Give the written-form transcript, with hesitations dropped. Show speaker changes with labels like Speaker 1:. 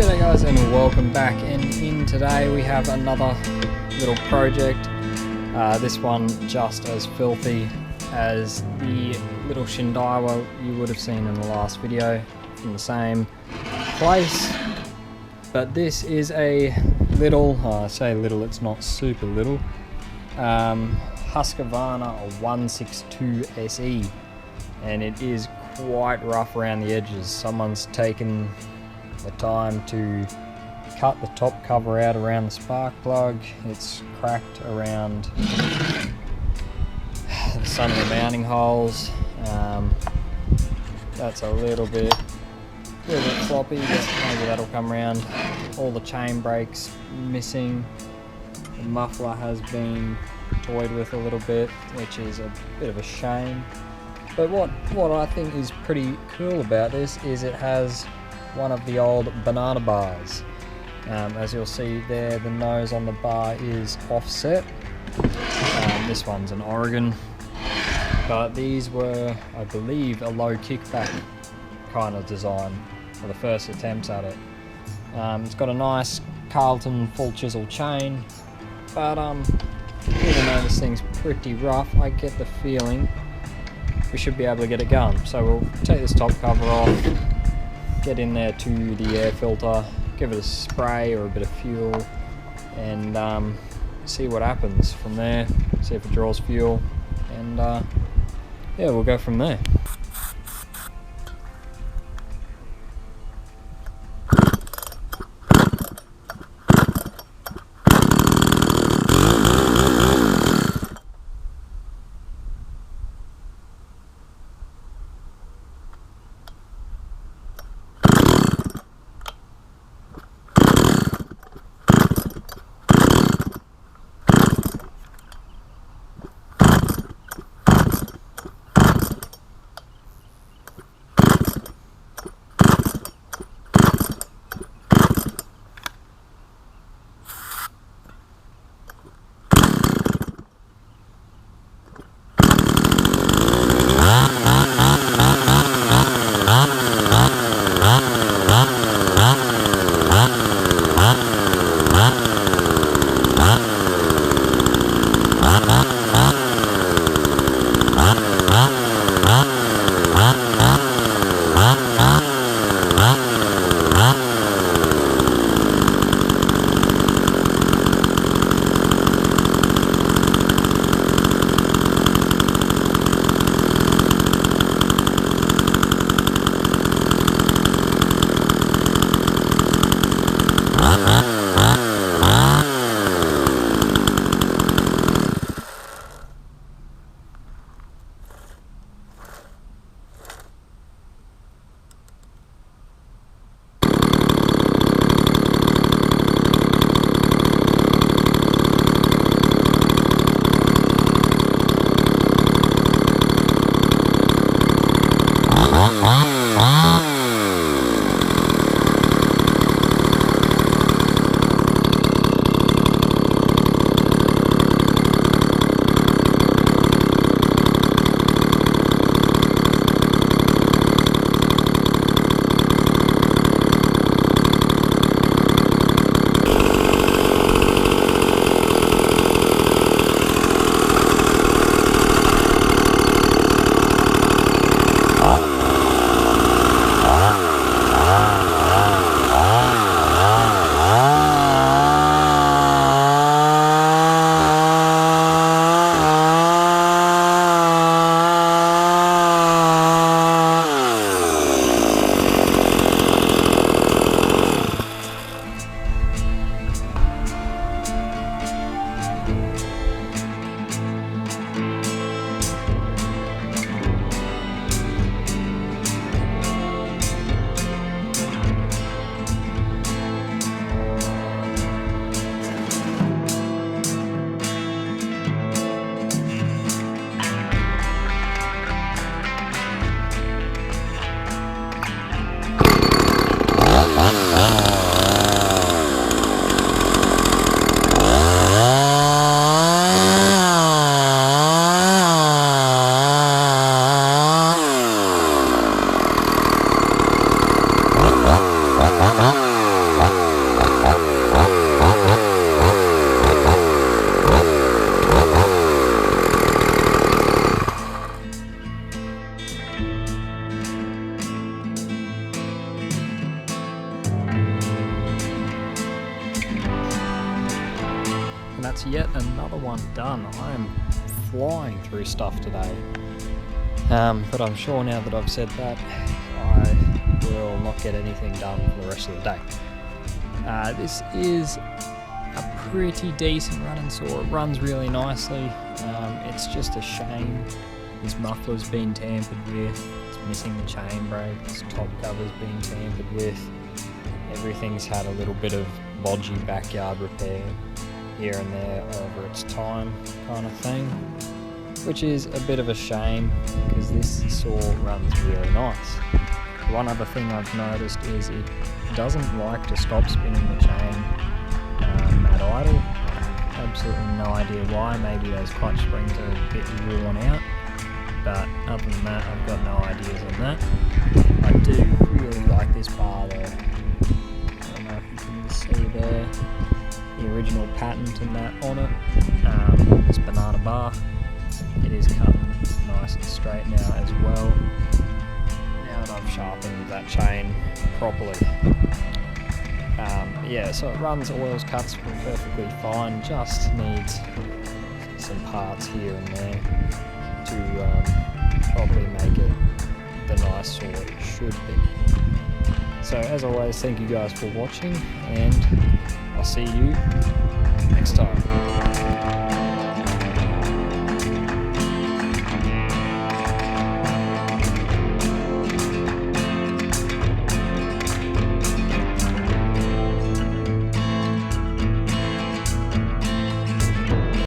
Speaker 1: G'day guys and welcome back, and in today we have another little project. This one just as filthy as the little Shindawa you would have seen in the last video from the same place. But this is a little, I say little, it's not super little, Husqvarna 162 SE, and it is quite rough around the edges. Someone's taken the time to cut the top cover out around the spark plug. It's cracked around some of the mounting holes. That's a little bit floppy, but maybe that'll come around. All the chain brakes missing. The muffler has been toyed with a little bit, which is a bit of a shame. But what I think is pretty cool about this is it has one of the old banana bars. As you'll see there, the nose on the bar is offset. This one's an Oregon, but these were, I believe, a low kickback kind of design for the first attempts at it. It's got a nice Carlton full chisel chain, but even though this thing's pretty rough, I get the feeling we should be able to get it going. So we'll take this top cover off, get in there to the air filter, give it a spray or a bit of fuel, and see what happens from there. See if it draws fuel, and yeah, we'll go from there. that's yet another one done. I am flying through stuff today. But I'm sure now that I've said that, I will not get anything done for the rest of the day. This is a pretty decent running saw. It runs really nicely. It's just a shame this muffler's been tampered with. It's missing the chain brake. This top cover's been tampered with. Everything's had a little bit of bodgy backyard repair here and there over its time, kind of thing, which is a bit of a shame because this saw runs really nice. One other thing I've noticed is it doesn't like to stop spinning the chain at idle. Absolutely no idea why. Maybe those clutch springs are a bit worn out, but other than that, I've got no ideas on that. I do really like this bar though. I don't know if you can see there the original patent and that on it. This banana bar, it is cut nice and straight now as well. Now that I've sharpened that chain properly. Yeah, so it runs, oils, cuts perfectly fine, just needs some parts here and there to probably make it the nice saw it should be. So as always, thank you guys for watching, and I'll see you next time.